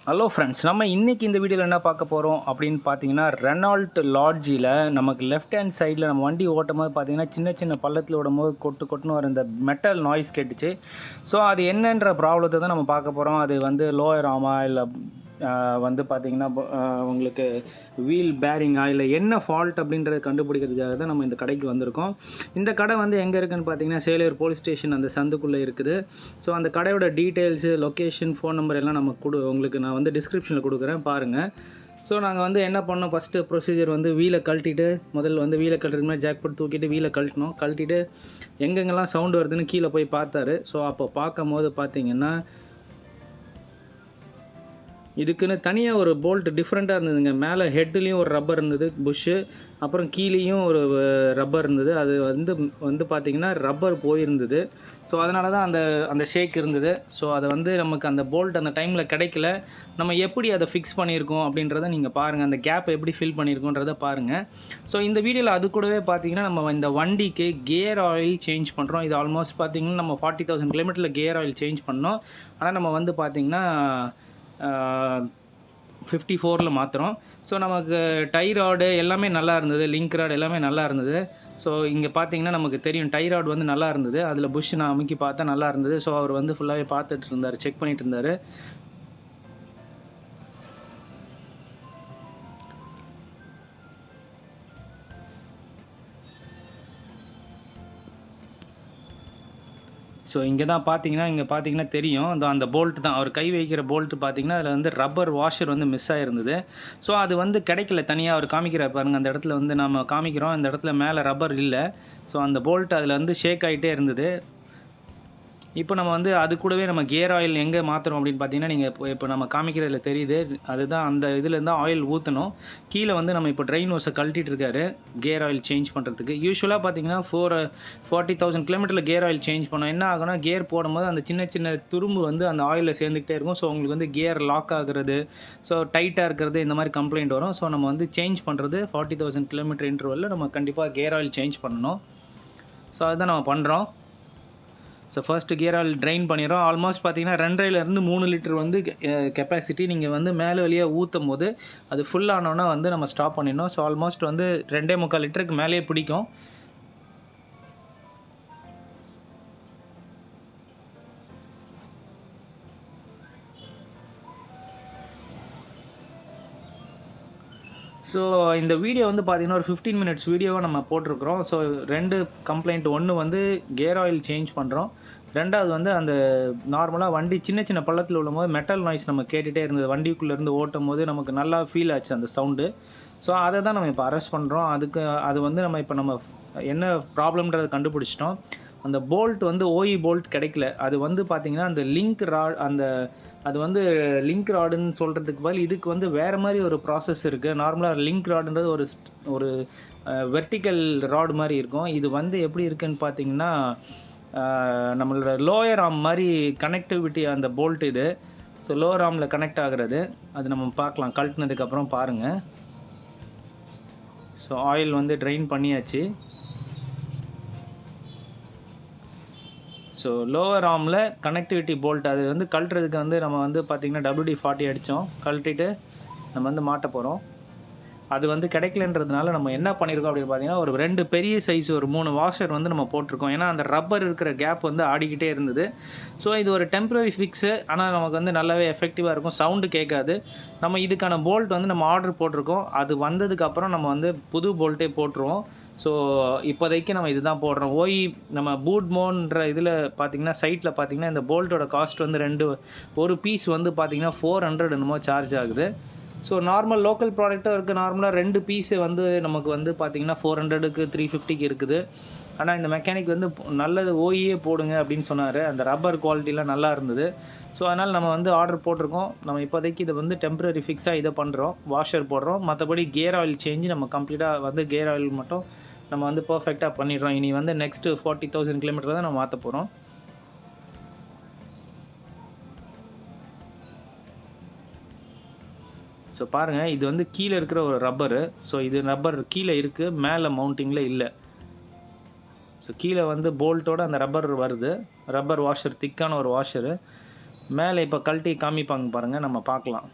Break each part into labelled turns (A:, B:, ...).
A: Hello friends, நம்ம இன்றைக்கி இந்த வீடியோவில் என்ன பார்க்க போகிறோம் அப்படின்னு பார்த்தீங்கன்னா, ரெனால்ட் லாட்ஜியில் நமக்கு லெஃப்ட் ஹேண்ட் சைடில் நம்ம வண்டி ஓட்டும் போது பார்த்தீங்கன்னா, சின்ன சின்ன பள்ளத்தில் ஓடும்போது கொட்டுன்னு வர இந்த மெட்டல் நாய்ஸ் கேட்டுச்சு. ஸோ அது என்னன்ற ப்ராப்ளத்தை தான் நம்ம பார்க்க போகிறோம். அது வந்து லோயர் ஆமா இல்லை வந்து பார்த்திங்கன்னா உங்களுக்கு வீல் பேரிங்கா இல்லை என்ன ஃபால்ட் அப்படின்றத கண்டுபிடிக்கிறதுக்காக தான் நம்ம இந்த கடைக்கு வந்திருக்கோம். இந்த கடை வந்து எங்கே இருக்குதுன்னு பார்த்தீங்கன்னா, சேலையூர் போலீஸ் ஸ்டேஷன் அந்த சந்துக்குள்ளே இருக்குது. ஸோ அந்த கடையோட டீட்டெயில்ஸு, லொக்கேஷன், ஃபோன் நம்பர் எல்லாம் நம்ம உங்களுக்கு நான் வந்து டிஸ்கிரிப்ஷனில் கொடுக்குறேன் பாருங்கள். ஸோ நாங்கள் வந்து என்ன பண்ணோம், ஃபஸ்ட்டு ப்ரொசீஜர் வந்து வீலை கழட்டிட்டு, முதல்ல வந்து வீலை கழட்டுறதுக்கு மாதிரி ஜாக் போட்டு தூக்கிட்டு வீலை கழட்டிட்டு எங்கெங்கெல்லாம் சவுண்டு வருதுன்னு கீழே போய் பார்த்தாரு. ஸோ அப்போ பார்க்கும் போது பார்த்திங்கன்னா, இதுக்குன்னு தனியாக ஒரு போல்ட் டிஃப்ரெண்ட்டாக இருந்ததுங்க. மேலே ஹெட்லேயும் ஒரு ரப்பர் இருந்தது புஷ்ஷு, அப்புறம் கீழேயும் ஒரு ரப்பர் இருந்தது. அது வந்து பார்த்திங்கன்னா ரப்பர் போயிருந்தது. ஸோ அதனால தான் அந்த ஷேக் இருந்தது. ஸோ அதை வந்து நமக்கு அந்த போல்ட் அந்த டைமில் கிடைக்கல. நம்ம எப்படி அதை ஃபிக்ஸ் பண்ணியிருக்கோம் அப்படின்றத நீங்கள் பாருங்கள், அந்த கேப் எப்படி ஃபில் பண்ணியிருக்கோன்றதை பாருங்கள். ஸோ இந்த வீடியோவில் அது கூடவே பார்த்திங்கன்னா, நம்ம இந்த வண்டிக்கு கியர் ஆயில் சேஞ்ச் பண்ணுறோம். இது ஆல்மோஸ்ட் பார்த்திங்கன்னா நம்ம 40,000 கிலோமீட்டரில் கியர் ஆயில் சேஞ்ச் பண்ணோம். ஆனால் நம்ம வந்து பார்த்திங்கன்னா 54ல் மாற்றுறோம். ஸோ நமக்கு டை ராடு எல்லாமே நல்லா இருந்தது, லிங்க் ராடு எல்லாமே நல்லா இருந்தது. ஸோ இங்கே பார்த்தீங்கன்னா நமக்கு தெரியும் டை ராடு வந்து நல்லா இருந்தது. அதில் புஷ் நான் அமுக்கி பார்த்தா நல்லா இருந்தது. ஸோ அவர் வந்து ஃபுல்லாகவே பார்த்துட்டு இருந்தார், செக் பண்ணிகிட்டு இருந்தார். ஸோ இங்கே தான் பார்த்தீங்கன்னா தெரியும், அந்த போல்ட் தான் அவர் கை வைக்கிற போல்ட்டு பார்த்தீங்கன்னா, அதில் வந்து ரப்பர் வாஷர் வந்து மிஸ் ஆகிருந்தது. ஸோ அது வந்து கிடைக்கல, தனியாக அவர் காமிக்கிறார் பாருங்கள். அந்த இடத்துல வந்து நம்ம காமிக்கிறோம், அந்த இடத்துல மேலே ரப்பர் இல்லை. ஸோ அந்த போல்ட் அதில் வந்து ஷேக் ஆகிட்டே இருந்தது. இப்போ நம்ம வந்து அது கூடவே நம்ம கியர் ஆயில் எங்கே மாற்றுறோம் அப்படின்னு பார்த்தீங்கன்னா, நீங்கள் இப்போ நம்ம காமிக்கிறதுல தெரியுது, அதுதான் அந்த இதுலேருந்து ஆயில் ஊற்றணும். கீழே வந்து நம்ம இப்போ ட்ரெயின் ஹோஸை கழட்டிட்டு இருக்காரு கியர் ஆயில் சேஞ்ச் பண்ணுறதுக்கு. யூஸ்வலாக பார்த்தீங்கன்னா 40,000 கிலோமீட்டரில் கியர் ஆயில் சேஞ்ச் பண்ணோம். என்ன ஆகுனா, கியர் போடும்போது அந்த சின்ன சின்ன துரும்பு வந்து அந்த ஆயிலில் சேர்ந்துக்கிட்டே இருக்கும். ஸோ உங்களுக்கு வந்து கியர் லாக் ஆகுறது, ஸோ டைட்டாக இருக்கிறது, இந்த மாதிரி கம்ப்ளைண்ட் வரும். ஸோ நம்ம வந்து சேஞ்ச் பண்ணுறது 40,000 கிலோமீட்டர் இன்டர்வலில் நம்ம கண்டிப்பாக கியர் ஆயில் சேஞ்ச் பண்ணணும். ஸோ அதுதான் நம்ம பண்ணுறோம். So first gear oil drain பண்ணிடுறோம். ஆல்மோஸ்ட் பார்த்தீங்கன்னா 2.5லேருந்து 3 லிட்டர் வந்து கெப்பாசிட்டி நீங்கள் வந்து மேலே வழியாக ஊற்றும் போது அது ஃபுல் ஆனோன்னா வந்து நம்ம ஸ்டாப் பண்ணிடணும். ஸோ ஆல்மோஸ்ட் வந்து 2.25 லிட்டருக்கு மேலேயே பிடிக்கும். ஸோ இந்த வீடியோ வந்து பார்த்திங்கன்னா ஒரு 15 மினிட்ஸ் வீடியோவை நம்ம போட்டிருக்கிறோம். ஸோ 2 கம்ப்ளைண்ட், ஒன்று வந்து கியர் ஆயில் சேஞ்ச் பண்ணுறோம், ரெண்டாவது வந்து அந்த நார்மலாக வண்டி சின்ன சின்ன பள்ளத்தில் விழும்போது மெட்டல் நாய்ஸ் நம்ம கேட்டுகிட்டே இருந்தது. வண்டிக்குள்ளேருந்து ஓட்டும் போது நமக்கு நல்லா ஃபீல் ஆச்சு அந்த சவுண்டு. ஸோ அதை தான் நம்ம இப்போ அரெஸ்ட் பண்ணுறோம். அது வந்து நம்ம என்ன ப்ராப்ளம்ன்றதை கண்டுபிடிச்சிட்டோம். அந்த போல்ட் வந்து ஓஇ போல்ட் கிடைக்கல. அது வந்து பார்த்திங்கன்னா அந்த லிங்க் ராட், அது வந்து லிங்க் ராடுன்னு சொல்கிறதுக்கு பதில் இதுக்கு வந்து வேறு மாதிரி ஒரு ப்ராசஸ் இருக்குது. நார்மலாக லிங்க் ராடுன்றது ஒரு வெர்டிக்கல் ராடு மாதிரி இருக்கும். இது வந்து எப்படி இருக்குதுன்னு பார்த்திங்கன்னா, நம்மளோட லோயர் ஆர்ம் மாதிரி கனெக்டிவிட்டி அந்த போல்ட் இது. ஸோ லோயர் ஆர்மில் கனெக்ட் ஆகிறது அது நம்ம பார்க்கலாம் கழட்டினதுக்கப்புறம் பாருங்கள். ஸோ ஆயில் வந்து ட்ரைன் பண்ணியாச்சு. ஸோ லோவர் ஆர்மில் கனெக்டிவிட்டி போல்ட் அது வந்து கழட்டுறதுக்கு வந்து நம்ம வந்து பார்த்திங்கன்னா WD-40 அடித்தோம், கழட்டிட்டு நம்ம வந்து மாட்ட போகிறோம். அது வந்து கிடைக்கலன்றதுனால நம்ம என்ன பண்ணியிருக்கோம் அப்படின்னு பார்த்தீங்கன்னா, ஒரு 2 பெரிய சைஸ் ஒரு 3 வாஷர் வந்து நம்ம போட்டிருக்கோம். ஏன்னா அந்த ரப்பர் இருக்கிற கேப் வந்து ஆடிக்கிட்டே இருந்தது. ஸோ இது ஒரு டெம்பரரி ஃபிக்ஸு, ஆனால் நமக்கு வந்து நல்லாவே எஃபெக்டிவாக இருக்கும், சவுண்டு கேட்காது. நம்ம இதுக்கான போல்ட் வந்து நம்ம ஆர்டர் போட்டிருக்கோம். அது வந்ததுக்கப்புறம் நம்ம வந்து புது போல்ட்டே போட்டுருவோம். ஸோ இப்போதைக்கு நம்ம இதுதான் போடுறோம். நம்ம பூட்மோன்ற இதில் பார்த்திங்கன்னா சைட்டில் பார்த்திங்கன்னா இந்த போல்ட்டோட காஸ்ட் வந்து ஒரு பீஸ் வந்து பார்த்திங்கன்னா 400 என்னமோ சார்ஜ் ஆகுது. ஸோ நார்மல் லோக்கல் ப்ராடக்டாக இருக்குது. நார்மலாக 2 பீஸு வந்து நமக்கு வந்து பார்த்திங்கன்னா 400க்கு 350க்கு இருக்குது. ஆனால் இந்த மெக்கானிக் வந்து நல்லது ஓஇயே போடுங்க அப்படின்னு சொன்னார். அந்த ரப்பர் குவாலிட்டிலாம் நல்லா இருந்தது. ஸோ அதனால் நம்ம வந்து ஆர்டர் போட்டிருக்கோம். நம்ம இப்போதைக்கு இதை வந்து டெம்பரரி ஃபிக்ஸாக இதை பண்ணுறோம், வாஷர் போடுறோம். மற்றபடி கியர் ஆயில் சேஞ்சு நம்ம கம்ப்ளீட்டாக வந்து கியர் ஆயில் மட்டும் நம்ம வந்து பர்ஃபெக்டாக பண்ணிடுறோம். இனி வந்து நெக்ஸ்ட்டு 40,000 கிலோமீட்டர் தான் நம்ம மாற்ற போகிறோம். ஸோ பாருங்கள், இது வந்து கீழே இருக்கிற ஒரு ரப்பரு. ஸோ இது ரப்பர் கீழே இருக்குது, மேலே மவுண்டிங்கில் இல்லை. ஸோ கீழே வந்து போல்ட்டோட அந்த ரப்பர் வருது, ரப்பர் வாஷர், திக்கான ஒரு வாஷரு. மேலே இப்போ கழட்டி காமிப்பாங்க பாருங்கள், நம்ம பார்க்கலாம்.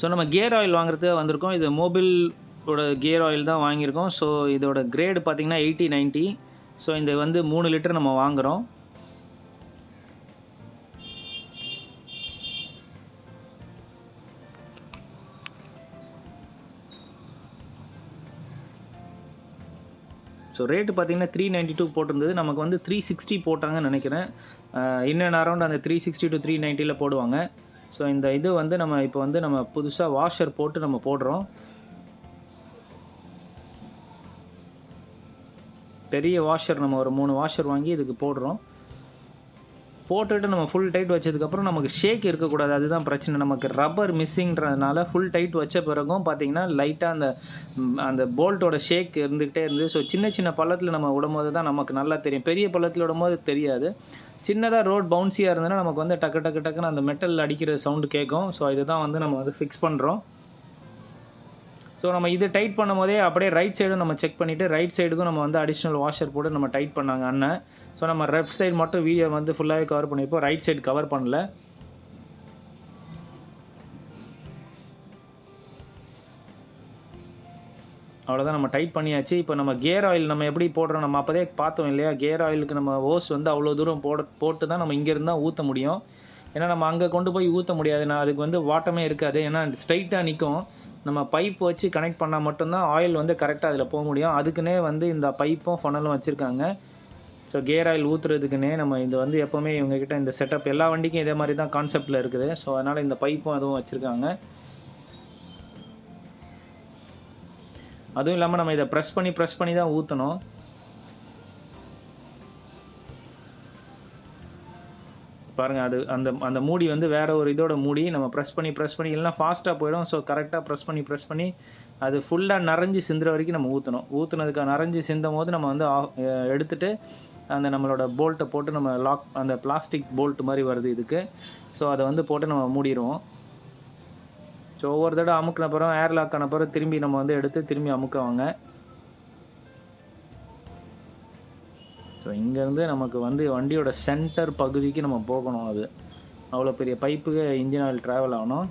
A: ஸோ நம்ம கியர் ஆயில் வாங்குறதுக்கு வந்திருக்கோம். இது மொபைலோட கியர் ஆயில் தான் வாங்கியிருக்கோம். ஸோ இதோட கிரேடு பார்த்திங்கன்னா 80-90. ஸோ இந்த வந்து 3 லிட்டர் நம்ம வாங்குகிறோம். ஸோ ரேட்டு பார்த்திங்கன்னா 392 போட்டிருந்தது. நமக்கு வந்து 360 போட்டாங்கன்னு நினைக்கிறேன். இன் அண்ட் அரௌண்ட் அந்த 360 to 390 போடுவாங்க. ஸோ இந்த இது வந்து நம்ம இப்போ வந்து நம்ம புதுசாக வாஷர் போட்டு நம்ம போடுறோம். பெரிய வாஷர் நம்ம ஒரு 3 வாஷர் வாங்கி இதுக்கு போடுறோம். போட்டுட்டு நம்ம ஃபுல் டைட் வச்சதுக்கப்புறம் நமக்கு ஷேக் இருக்கக்கூடாது, அதுதான் பிரச்சனை. நமக்கு ரப்பர் மிஸ்ஸிங்கிறதுனால ஃபுல் டைட் வச்ச பிறகும் பார்த்திங்கன்னா லைட்டாக அந்த போல்ட்டோட ஷேக் இருந்துகிட்டே இருந்து. ஸோ சின்ன சின்ன பள்ளத்தில் நம்ம விடும்போது தான் நமக்கு நல்லா தெரியும். பெரிய பள்ளத்தில் விடும்போது தெரியாது. சின்னதாக ரோட் பவுன்ஸியாக இருந்ததுன்னா நமக்கு வந்து டக்கு டக்கு டக்குன்னு அந்த மெட்டல் அடிக்கிற சவுண்டு கேட்கும். ஸோ இதுதான் வந்து நம்ம வந்து ஃபிக்ஸ் பண்ணுறோம். ஸோ நம்ம இது டைட் பண்ணும் போதே அப்படியே ரைட் சைடும் நம்ம செக் பண்ணிவிட்டு ரைட் சைடுக்கும் நம்ம வந்து அடிஷ்னல் வாஷர் போட்டு நம்ம டைட் பண்ணாங்க அண்ணன். ஸோ நம்ம லெஃப்ட் சைடு மட்டும் வீடியோ வந்து ஃபுல்லாகவே கவர் பண்ணியிருப்போம், ரைட் சைடு கவர் பண்ணல. அவ்வளோதான், நம்ம டைட் பண்ணியாச்சு. இப்போ நம்ம கியர் ஆயில் நம்ம எப்படி போடுறோம், நம்ம அப்போதே பார்த்தோம் இல்லையா, கியர் ஆயிலுக்கு நம்ம ஓஸ் வந்து அவ்வளோ தூரம் போட்டு தான் நம்ம இங்கேருந்து தான் ஊற்ற முடியும். ஏன்னா நம்ம அங்கே கொண்டு போய் ஊற்ற முடியாது, நான் அதுக்கு வந்து வாட்டமே இருக்காது. ஏன்னா ஸ்ட்ரைட்டாக நிற்கும். நம்ம பைப் வச்சு கனெக்ட் பண்ணால் மட்டும்தான் ஆயில் வந்து கரெக்டாக அதில் போக முடியும். அதுக்குன்னே வந்து இந்த பைப்பும் ஃபனலும் வச்சுருக்காங்க. ஸோ கியர் ஆயில் ஊற்றுறதுக்குன்னே நம்ம இது வந்து எப்போவுமே இவங்ககிட்ட இந்த செட்டப் எல்லா வண்டிக்கும் இதே மாதிரி தான் கான்செப்டில் இருக்குது. ஸோ அதனால் இந்த பைப்பும் அதுவும் வச்சுருக்காங்க. அதுவும் இல்லாமல் நம்ம இதை ப்ரெஸ் பண்ணி தான் ஊற்றணும். பாருங்கள், அது அந்த மூடி வந்து வேறு ஒரு இதோட மூடி. நம்ம ப்ரெஸ் பண்ணி இல்லைனா ஃபாஸ்ட்டாக போயிடும். ஸோ கரெக்டாக ப்ரெஸ் பண்ணி அது ஃபுல்லாக நனைஞ்சி சிந்துற வரைக்கும் நம்ம ஊற்றணும். ஊற்றுனதுக்கு நனைஞ்சி சிந்தும் போது நம்ம வந்து எடுத்துகிட்டு அந்த நம்மளோட போல்ட்டை போட்டு நம்ம லாக், அந்த பிளாஸ்டிக் போல்ட் மாதிரி வருது இதுக்கு. ஸோ அதை வந்து போட்டு நம்ம மூடிடுவோம். ஸோ ஒவ்வொரு தடவை அமுக்கின பிறகு ஏர் லாக் ஆன பிறகு திரும்பி நம்ம வந்து எடுத்து திரும்பி அமுக்குவாங்க. ஸோ இங்கேருந்து நமக்கு வந்து வண்டியோட சென்டர் பகுதிக்கு நம்ம போகணும். அது அவ்வளோ பெரிய பைப்புக்கு இன்ஜின் ஆயில் ட்ராவல் ஆகணும்.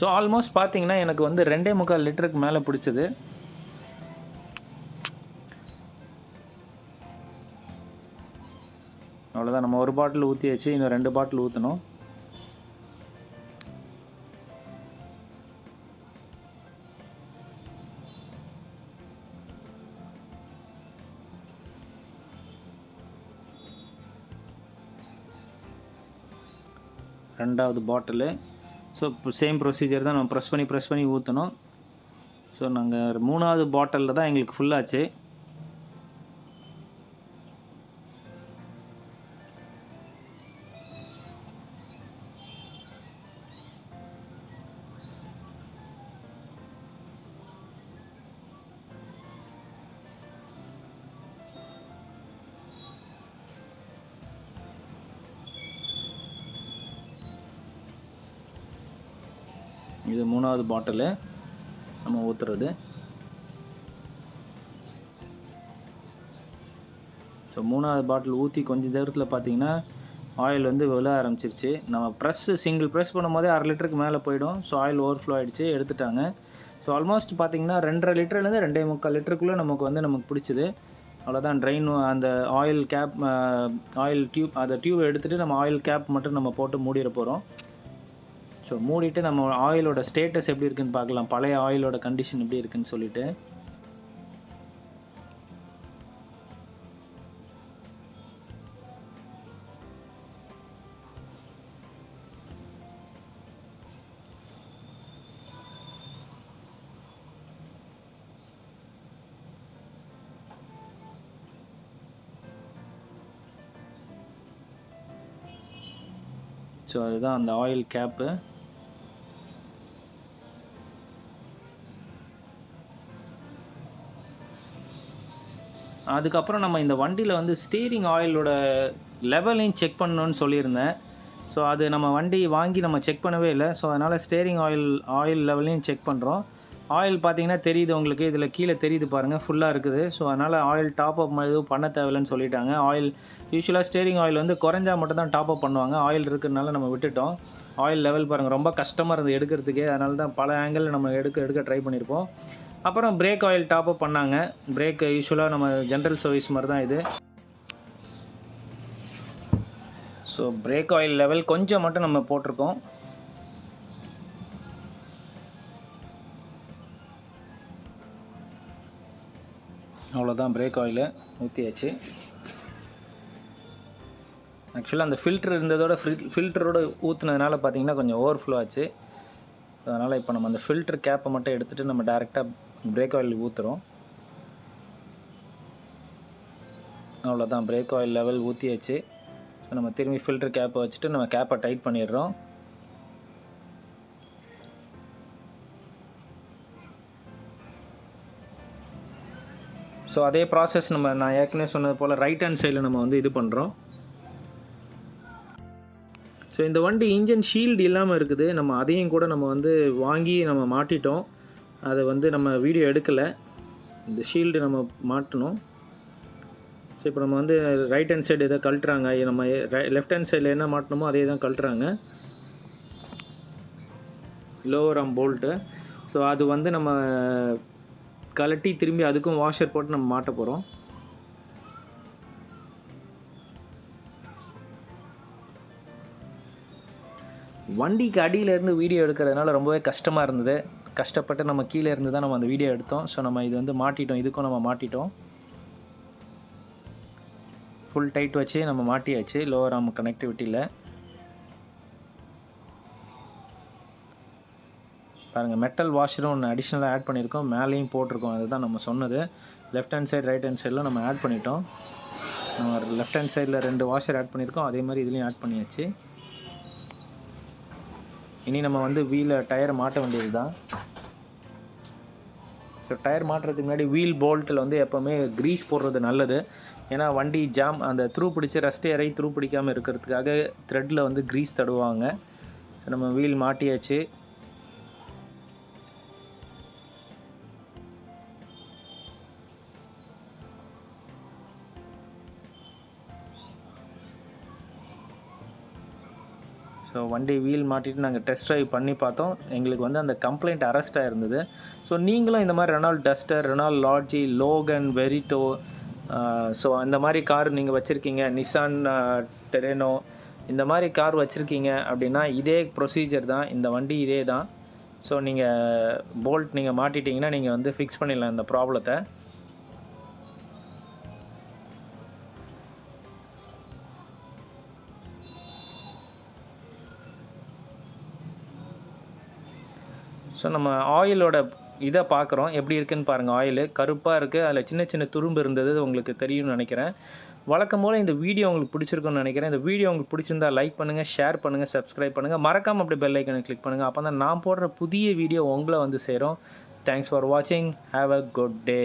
A: ஸோ ஆல்மோஸ்ட் பார்த்தீங்கன்னா எனக்கு வந்து 2.25 லிட்டருக்கு மேலே பிடிச்சது. அவ்வளோதான், நம்ம ஒரு பாட்டில் ஊற்றியாச்சு, இன்னும் 2 பாட்டில் ஊற்றணும். ரெண்டாவது பாட்டிலு. ஸோ இப்போ சேம் ப்ரொசீஜர் தான், நம்ம ப்ரெஸ் பண்ணி ஊற்றணும். ஸோ நாங்கள் 3வது பாட்டிலில் தான் எங்களுக்கு ஃபுல்லாச்சு. இது 3வது பாட்டிலு நம்ம ஊற்றுறது. ஸோ 3வது பாட்டில் ஊற்றி கொஞ்சம் நேரத்தில் பார்த்தீங்கன்னா ஆயில் வந்து விழ ஆரம்பிச்சிருச்சு. நம்ம சிங்கிள் ப்ரெஸ் பண்ணும்போதே 1/2 லிட்டருக்கு மேலே போயிடும். ஸோ ஆயில் ஓவர்ஃப்ளோ ஆகிடுச்சு, எடுத்துட்டாங்க. ஸோ ஆல்மோஸ்ட் பார்த்தீங்கன்னா 2.5 லிட்டர்லேருந்து 2.25 லிட்டருக்குள்ளே நமக்கு பிடிச்சிது. அவ்வளோதான். ட்ரெயின் அந்த ஆயில் கேப், ஆயில் டியூப், அந்த டியூப் எடுத்துகிட்டு நம்ம ஆயில் கேப் மட்டும் நம்ம போட்டு மூடிட போகிறோம். ஸோ மூடிட்டு நம்ம ஆயிலோட ஸ்டேட்டஸ் எப்படி இருக்குன்னு பார்க்கலாம், பழைய ஆயிலோட கண்டிஷன் எப்படி இருக்குன்னு சொல்லிட்டு. ஸோ அதுதான் அந்த ஆயில் கேப்பு. அதுக்கப்புறம் நம்ம இந்த வண்டியில் வந்து ஸ்டீரிங் ஆயிலோட லெவலையும் செக் பண்ணணும்னு சொல்லியிருந்தேன். ஸோ அது நம்ம வண்டி வாங்கி நம்ம செக் பண்ணவே இல்லை. ஸோ அதனால் ஸ்டீரிங் ஆயில் லெவலையும் செக் பண்ணுறோம். ஆயில் பார்த்தீங்கன்னா தெரியுது உங்களுக்கு, இதில் கீழே தெரியுது பாருங்கள், ஃபுல்லாக இருக்குது. ஸோ அதனால் ஆயில் டாப் அப் எதுவும் பண்ண தேவையில்லைன்னு சொல்லிட்டாங்க. ஆயில் யூஸ்வலாக ஸ்டீரிங் ஆயில் வந்து குறைஞ்சா மட்டும் தான் டாப் அப் பண்ணுவாங்க. ஆயில் இருக்கிறதுனால நம்ம விட்டுட்டோம். ஆயில் லெவல் பாருங்கள், ரொம்ப கஷ்டமாக இருந்தது எடுக்கிறதுக்கே. அதனால தான் பல ஆங்கிள் நம்ம எடுக்க ட்ரை பண்ணியிருப்போம். அப்புறம் பிரேக் ஆயில் டாப் அப் பண்ணாங்க. பிரேக் யூஸ்வலாக நம்ம ஜென்ரல் சர்வீஸ் மாதிரி தான் இது. ஸோ பிரேக் ஆயில் லெவல் கொஞ்சம் மட்டும் நம்ம போட்டிருக்கோம். அவ்வளோதான், பிரேக் ஆயிலை ஊற்றியாச்சு. ஆக்சுவலாக அந்த ஃபில்ட்ரு இருந்ததோட ஃபில்டரோடு ஊற்றுனதுனால பார்த்திங்கன்னா கொஞ்சம் ஓவர்ஃப்ளோ ஆச்சு. அதனால் இப்போ நம்ம அந்த ஃபில்ட்ரு கேப்பை மட்டும் எடுத்துகிட்டு நம்ம டேரெக்டாக பிரேக் ஆயில் ஊற்றுறோம். அவ்வளோதான், பிரேக் ஆயில் லெவல் ஊற்றியாச்சு. ஸோ நம்ம திரும்பி ஃபில்ட்ரு கேப்பை வச்சுட்டு நம்ம கேப்பை டைட் பண்ணிடுறோம். ஸோ அதே ப்ராசஸ் நான் ஏற்கனவே சொன்னது போல் ரைட் ஹேண்ட் சைடில் நம்ம வந்து இது பண்ணுறோம். ஸோ இந்த வண்டி இன்ஜின் ஷீல்டு இல்லாமல் இருக்குது. நம்ம அதையும் கூட நம்ம வந்து வாங்கி நம்ம மாட்டிட்டோம். அதை வந்து நம்ம வீடியோ எடுக்கலை. இந்த ஷீல்டு நம்ம மாட்டணும். ஸோ இப்போ நம்ம வந்து ரைட் ஹேண்ட் சைடு எதை கழட்டுறாங்க, நம்ம லெஃப்ட் ஹேண்ட் சைடில் என்ன மாட்டணுமோ அதே தான் கழட்டுறாங்க, லோவர் ஆர்ம் போல்ட்டு. ஸோ அது வந்து நம்ம கழட்டி திரும்பி அதுக்கும் வாஷர் போட்டு நம்ம மாட்ட போகிறோம். வண்டிக்கு அடியிலேருந்து வீடியோ எடுக்கிறதுனால ரொம்பவே கஷ்டமாக இருந்தது. கஷ்டப்பட்டு நம்ம கீழே இருந்து தான் நம்ம அந்த வீடியோ எடுத்தோம். ஸோ நம்ம இது வந்து மாட்டிட்டோம், இதுக்கும் நம்ம மாட்டிட்டோம். ஃபுல் டைட் வச்சு நம்ம மாட்டியாச்சு லோவர் ஆர்ம் கனெக்டிவிட்டியில். பாருங்கள், மெட்டல் வாஷரும் ஒன்று அடிஷ்னலாக ஆட் பண்ணியிருக்கோம், மேலேயும் போட்டிருக்கோம். அதுதான் நம்ம சொன்னது. Left hand side right hand சைடில் நம்ம ஆட் பண்ணிட்டோம். நம்ம லெஃப்ட் ஹேண்ட் சைடில் 2 வாஷர் ஆட் பண்ணியிருக்கோம், அதே மாதிரி இதுலேயும் ஆட் பண்ணியாச்சு. இனி நம்ம வந்து டயரை மாட்ட வேண்டியது தான். ஸோ டயர் மாட்டுறதுக்கு முன்னாடி வீல் போல்ட்டில் வந்து எப்போவுமே க்ரீஸ் போடுறது நல்லது. ஏன்னா வண்டி அந்த த்ரூ பிடிச்சி ரஸ்ட் ஏறி த்ரூ பிடிக்காமல் இருக்கிறதுக்காக த்ரெட்டில் வந்து க்ரீஸ் தடுவாங்க. ஸோ நம்ம வீல் மாட்டியாச்சு. ஸோ வண்டி வீல் மாட்டிட்டு நாங்கள் டெஸ்ட் ட்ரைவ் பண்ணி பார்த்தோம். எங்களுக்கு வந்து அந்த கம்ப்ளைண்ட் அரெஸ்ட்டாக இருந்தது. ஸோ நீங்களும் இந்த மாதிரி Renault Duster, Renault Lodgy, Logan, Verito, so அந்த மாதிரி கார் நீங்கள் வச்சுருக்கீங்க, நிசான் டெரெனோ, இந்த மாதிரி கார் வச்சுருக்கீங்க அப்படின்னா இதே ப்ரொசீஜர் தான், இந்த வண்டி இதே தான். ஸோ நீங்கள் போல்ட் நீங்கள் மாட்டிட்டிங்கன்னா நீங்கள் வந்து ஃபிக்ஸ் பண்ணிடலாம் இந்த ப்ராப்ளத்தை. ஸோ நம்ம ஆயிலோட இதை பார்க்குறோம், எப்படி இருக்குதுன்னு பாருங்கள். ஆயில் கருப்பாக இருக்குது, அதில் சின்ன சின்ன துரும்பு இருந்தது, உங்களுக்கு தெரியும்னு நினைக்கிறேன். வழக்கம் போல் இந்த வீடியோ உங்களுக்கு பிடிச்சிருக்குன்னு நினைக்கிறேன். இந்த வீடியோ உங்களுக்கு பிடிச்சிருந்தா லைக் பண்ணுங்கள், ஷேர் பண்ணுங்கள், சப்ஸ்கிரைப் பண்ணுங்கள். மறக்காமல் அப்படி பெல் ஐக்கனை கிளிக் பண்ணுங்கள். அப்போ தான் நான் போடுற புதிய வீடியோ உங்களை வந்து சேரும். தேங்க்ஸ் ஃபார் வாட்சிங். Have a good day.